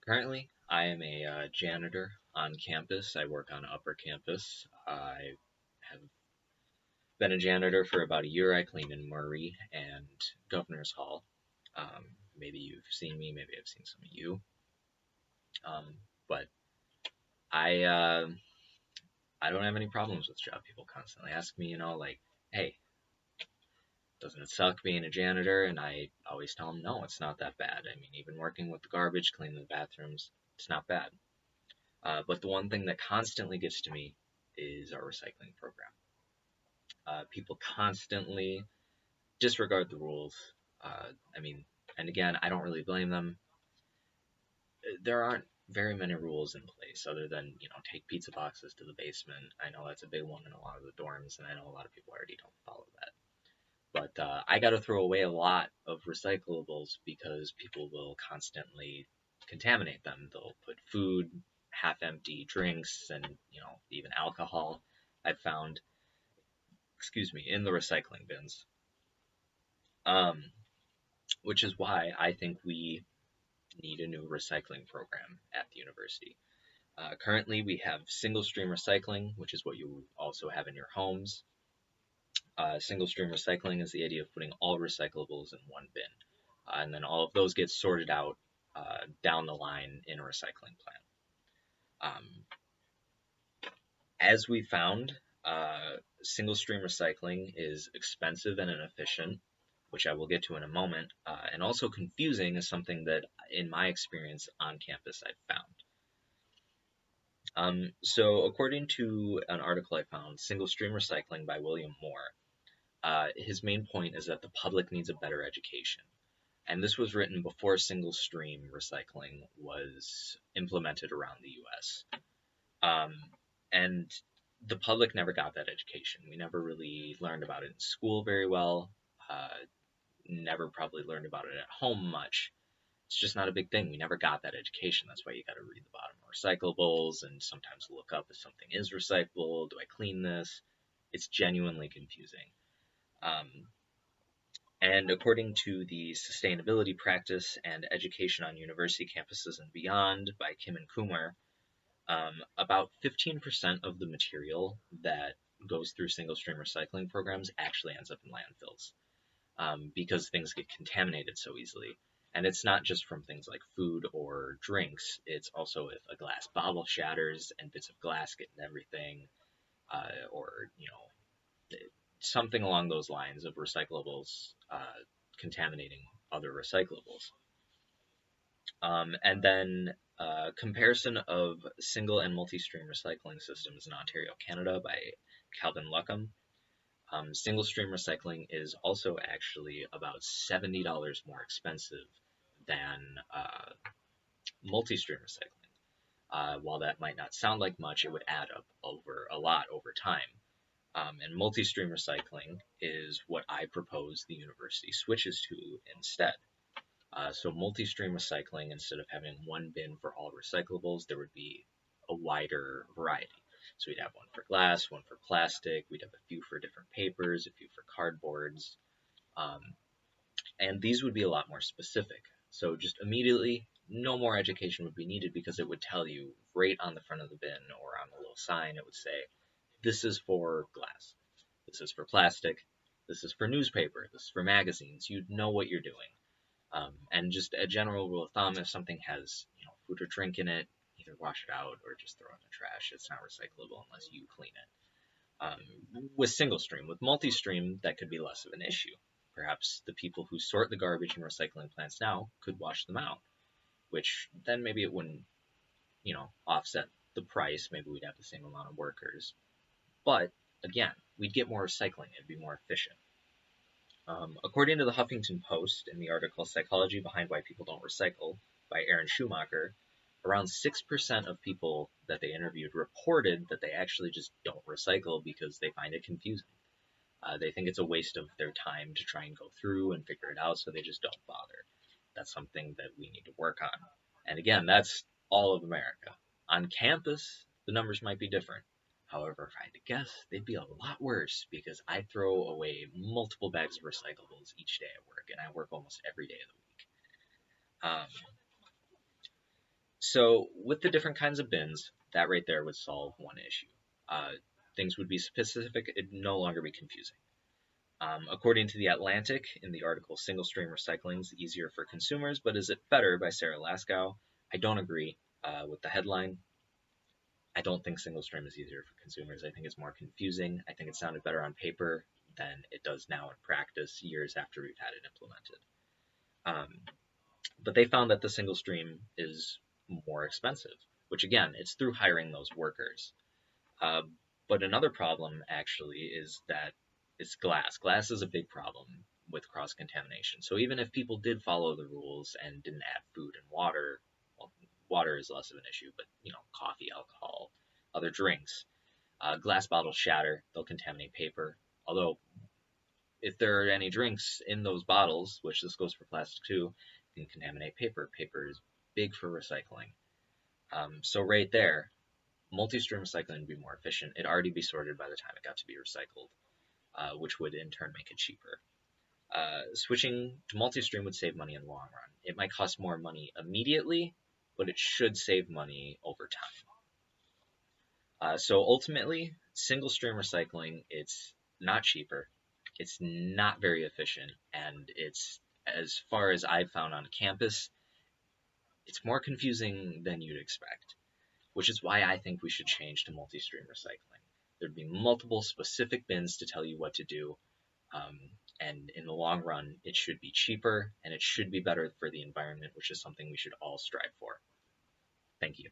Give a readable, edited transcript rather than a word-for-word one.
Currently, I am a janitor on campus. I work on upper campus. I have been a janitor for about a year. I clean in Murray and Governor's Hall. Um, Maybe you've seen me, maybe I've seen some of you. Um, but I I don't have any problems with the job. People constantly ask me, like, hey, doesn't it suck being a janitor? And I always tell them, no, it's not that bad. I mean, even working with the garbage, cleaning the bathrooms, it's not bad. But the one thing that constantly gets to me is our recycling program. People constantly disregard the rules. I mean, and again, I don't really blame them. There aren't very many rules in place other than, take pizza boxes to the basement. I know that's a big one in a lot of the dorms, and I know a lot of people already don't follow that. But I got to throw away a lot of recyclables because people will constantly contaminate them. They'll put food, half-empty drinks, and even alcohol. I've found, in the recycling bins. Um, which is why I think we need a new recycling program at the university. Currently, we have single stream recycling, which is what you also have in your homes. Single stream recycling is the idea of putting all recyclables in one bin, and then all of those get sorted out down the line in a recycling plant. As we found, single stream recycling is expensive and inefficient, which I will get to in a moment, and also confusing is something that, in my experience on campus, I've found. So according to an article I found, Single Stream Recycling by William Moore, his main point is that the public needs a better education. And this was written before single stream recycling was implemented around the US. And the public never got that education. We never really learned about it in school very well, never probably learned about it at home much. It's just not a big thing. We never got that education. That's why you got to read the bottom of recyclables and sometimes look up if something is recyclable. Do I clean this? It's genuinely confusing. And according to the Sustainability Practice and Education on University Campuses and Beyond by Kim and Kumar, about 15% of the material that goes through single stream recycling programs actually ends up in landfills because things get contaminated so easily. And it's not just from things like food or drinks. It's also if a glass bottle shatters and bits of glass get in everything, or something along those lines of recyclables contaminating other recyclables. And then comparison of single and multi-stream recycling systems in Ontario, Canada by Calvin Luckham. Single stream recycling is also actually about $70 more expensive than multi-stream recycling. While that might not sound like much, it would add up a lot over time. And multi-stream recycling is what I propose the university switches to instead. So multi-stream recycling, instead of having one bin for all recyclables, there would be a wider variety. So we'd have one for glass, one for plastic, we'd have a few for different papers, a few for cardboards, and these would be a lot more specific. So just immediately, no more education would be needed because it would tell you right on the front of the bin or on the little sign, it would say, this is for glass, this is for plastic, this is for newspaper, this is for magazines. You'd know what you're doing. And just a general rule of thumb, if something has food or drink in it, either wash it out or just throw it in the trash. It's not recyclable unless you clean it. With single stream, with multi-stream, that could be less of an issue. Perhaps the people who sort the garbage in recycling plants now could wash them out, which then maybe it wouldn't, offset the price. Maybe we'd have the same amount of workers. But again, we'd get more recycling. It'd be more efficient. According to the Huffington Post, in the article Psychology Behind Why People Don't Recycle by Aaron Schumacher, around 6% of people that they interviewed reported that they actually just don't recycle because they find it confusing. They think it's a waste of their time to try and go through and figure it out, so they just don't bother. That's something that we need to work on. And again, that's all of America. On campus, the numbers might be different. However, if I had to guess, they'd be a lot worse because I throw away multiple bags of recyclables each day at work, and I work almost every day of the week. So with the different kinds of bins, that right there would solve one issue. Uh, Things would be specific, it'd no longer be confusing. According to The Atlantic, in the article Single Stream Recycling is Easier for Consumers, but Is It Better by Sarah Laskow, I don't agree with the headline. I don't think single stream is easier for consumers. I think it's more confusing. I think it sounded better on paper than it does now in practice years after we've had it implemented. But they found that the single stream is more expensive, which again, it's through hiring those workers. Uh, but another problem actually is that it's glass. Glass is a big problem with cross contamination. So even if people did follow the rules and didn't add food and water, well, water is less of an issue, but coffee, alcohol, other drinks, glass bottles shatter, they'll contaminate paper. Although if there are any drinks in those bottles, which this goes for plastic too, can contaminate paper. Paper is big for recycling. So right there, multi-stream recycling would be more efficient. It'd already be sorted by the time it got to be recycled, which would in turn make it cheaper. Switching to multi-stream would save money in the long run. It might cost more money immediately, but it should save money over time. So ultimately, single stream recycling, it's not cheaper, it's not very efficient, and it's, as far as I've found on campus, it's more confusing than you'd expect, which is why I think we should change to multi-stream recycling. There'd be multiple specific bins to tell you what to do, um, and in the long run, it should be cheaper and it should be better for the environment, which is something we should all strive for. Thank you.